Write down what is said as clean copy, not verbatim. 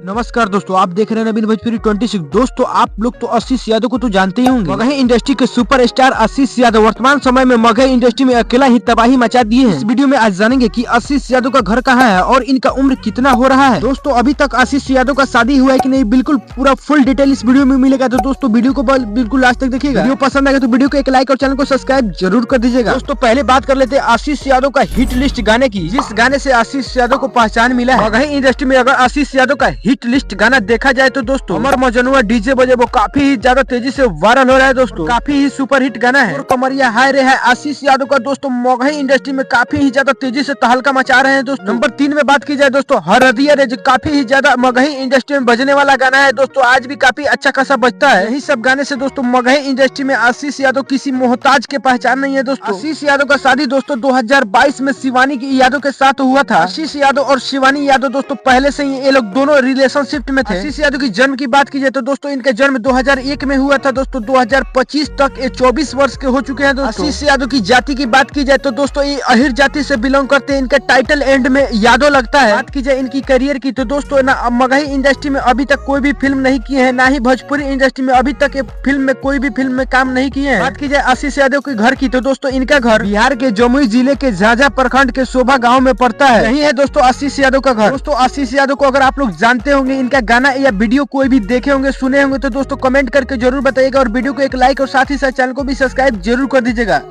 नमस्कार दोस्तों, आप देख रहे हैं नवीन भोजपुरी 26। दोस्तों, आप लोग तो आशीष यादव को तो जानते ही होंगे। मगही इंडस्ट्री के सुपरस्टार आशीष यादव वर्तमान समय में मगही इंडस्ट्री में अकेला ही तबाही मचा दिए हैं। इस वीडियो में आज जानेंगे कि आशीष यादव का घर कहाँ है और इनका उम्र कितना हो रहा है। दोस्तों, अभी तक आशीष यादव का शादी हुआ है कि नहीं, बिल्कुल पूरा फुल डिटेल इस वीडियो में मिलेगा। तो दोस्तों, वीडियो को बिल्कुल लास्ट तक देखिएगा। वीडियो पसंद आएगा तो वीडियो को एक लाइक और चैनल को सब्सक्राइब जरूर कर दीजिएगा। दोस्तों, पहले बात कर लेते हैं आशीष यादव का हिट लिस्ट गाने की, जिस गाने से आशीष यादव को पहचान मिला है। मगही इंडस्ट्री में अगर आशीष यादव का हिट लिस्ट गाना देखा जाए तो दोस्तों, अमर मजनुआ डीजे बजे वो काफी ही ज्यादा तेजी से वायरल हो रहा है। दोस्तों, काफी ही सुपर हिट गाना है। और कमरिया हाय रे है आशीष यादव का दोस्तों मगही इंडस्ट्री में काफी ही ज्यादा तेजी से तहलका मचा रहे हैं। दोस्तों, नंबर 3 में बात की जाए दोस्तों, हरदिया रे, जो काफी ही ज्यादा मगही इंडस्ट्री में बजने वाला गाना है। दोस्तों, आज भी काफी अच्छा खासा बजता है। यही सब गाने से दोस्तों मगही इंडस्ट्री में आशीष यादव किसी मोहताज के पहचान नहीं है। दोस्तों, आशीष यादव का शादी दोस्तों 2022 में शिवानी यादव के साथ हुआ था। आशीष यादव और शिवानी यादव दोस्तों पहले से ही ये लोग दोनों रिलेशनशिप में थे। आशीष यादव की जन्म की बात की जाए तो दोस्तों इनका जन्म 2001 में हुआ था। दोस्तों, 2025 तक ये 24 वर्ष के हो चुके हैं। दोस्तों, आशीष यादव की जाति की बात की जाए तो दोस्तों ये अहिर जाति से बिलोंग करते हैं। इनका टाइटल एंड में यादव लगता है। बात की जाए इनकी करियर की तो दोस्तों ना मगही इंडस्ट्री में अभी तक कोई भी फिल्म नहीं की है, ना ही भोजपुरी इंडस्ट्री में अभी तक फिल्म में कोई भी फिल्म में काम नहीं किए हैं। बात की जाए आशीष यादव के घर की तो दोस्तों इनका घर बिहार के जमुई जिले के झाझा प्रखंड के शोभा गाँव में पड़ता है। यही है दोस्तों आशीष यादव का घर। दोस्तों, आशीष यादव को अगर आप लोग जानते होंगे, इनका गाना या वीडियो कोई भी देखे होंगे, सुने होंगे, तो दोस्तों कमेंट करके जरूर बताइएगा और वीडियो को एक लाइक और साथ ही साथ चैनल को भी सब्सक्राइब जरूर कर दीजिएगा।